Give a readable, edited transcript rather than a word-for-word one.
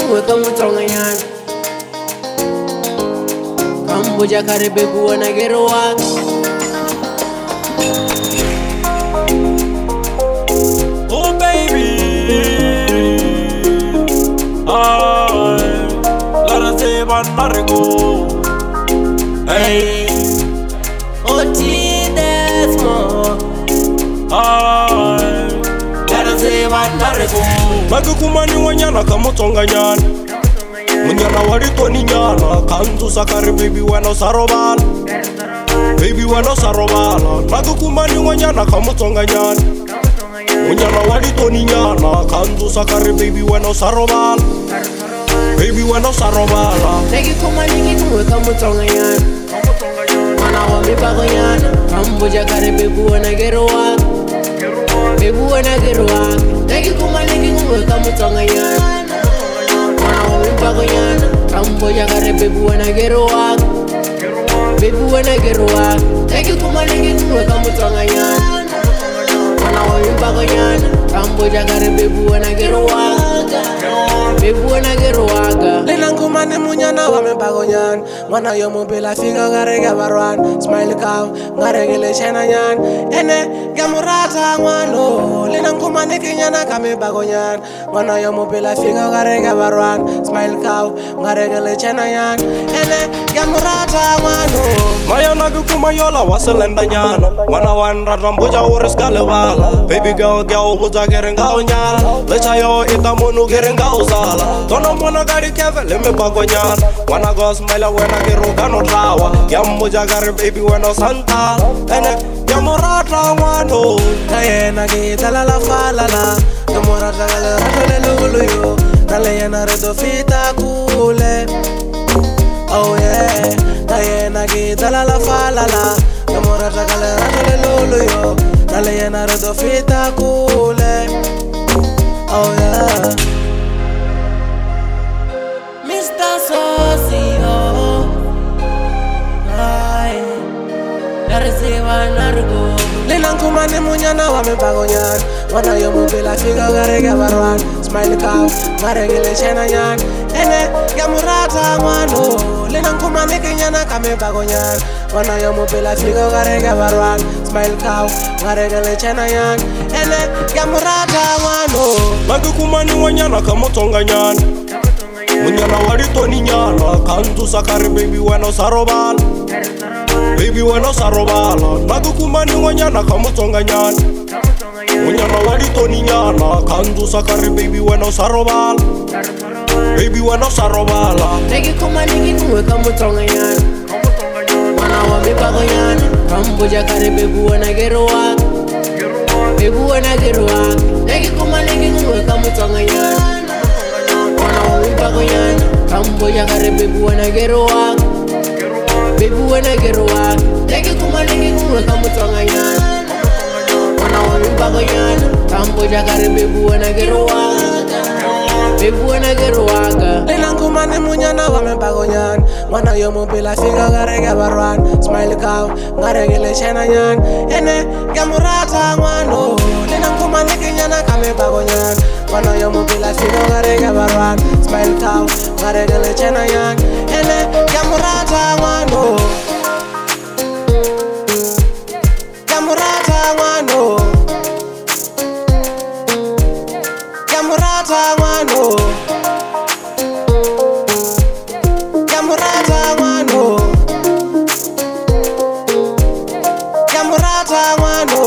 ngwe ka motsonganyana Kamboja kare bebu wana gero waka Oh baby, let us say one go. Hey, Oti desmo let us say one go. Nakukumani wanyana kamutsonganyana Munyana waritoni nyana Kanzu sakari baby wano sarobala Baby wano sarobala Nakukumani wanyana kamutsonganyana Munyana waritoni nyana Kanzu sakari baby wano sarobala Baby wano sarobala Negi kuma nigi ngwe ka motsonganyana Mana wa mipagonyana Kamboja kare bebu wana gero waka Bebu wana gero waka Negi kuma nigi ngwe ka motsonganyana Mana wa mipagonyana Kamboja kare bebu wana gero waka Bebu wana gero waka Negi kuma nigi ngwe ka motsonganyana Mana wa mipagonyana Kamboja kare bebu wana gero waka Bebu wana gero waka Linangumane munyana wa mepagonyana Mwana yomu bila figa garega barwan Smile kaw garege le chena nyan Ene gamurata ngwano Linangumane kinyana kame bagonyana Mwana yomu bila figa garega barwan Smile kaw garege le chena nyan Ene gamurata ngwano Maya nagukuma yola waselenda nyana Wana wanra rambuja uris kalewala Baby girl buza gerenga unyala Lecha yo ita munu gerenga uzala Tono mwana gari keve leme bagonyana Wana go smile wena geruga no trawa Yambuja gari baby wena santa Ene yamurata wano Nayena gita la falala Gamurata gale ratole lulu yo Naleyena redo fita kule Oh yeah Nayena gita la falala Gamurata gale ratole lulu yo Naleyena redo fita kule Oh yeah Mr. Socio Ay Darisiwa nargo Linangumane munyana wa mepagonyana Wana yomu bila figa garega barwan Smile kaw garege le chena nyan Ene gamurata ngwano Linangumane kinyana kame bagonyana Wana yomu bila figa garega barwan Smile kaw garege le chena nyan Ene gamurata ngwano Nagukumani wanyana kamutsonganyana Munyana waritoni nyana Kanzu sakari baby wano sarobala Baby wano sarobala Nagukumani wanyana kamutsonganyana Munyana waritoni nyana Kanzu sakari baby wano sarobala Baby wano sarobala Negi kuma nigi ngwe ka motsonganyana Mana wa mipagonyana Kamboja kare bebu wana gero waka Bebu wana gero waka Negi kuma nigi ngwe ka motsonganyana Mana wa mipagonyana Kamboja kare bebu wana gero waka Bebu wana gero waka Negi kuma nigi ngwe ka motsonganyana Mana wa mipagonyana Kamboja kare bebu wana gero waka Bebu wana gero waka Linangumane munyana wa mepagonyana Wana yomu bila figa garega barwan Smile kaw garege le chena nyan Ene gamurata ngwano Linangumane kinyana kame bagonyana Wana yomu bila figa garega barwan Smile kaw garege le chena nyan Ene gamurata ngwano Gamurata ngwano Gamurata ngwano Gamurata ngwano Gamurata ngwano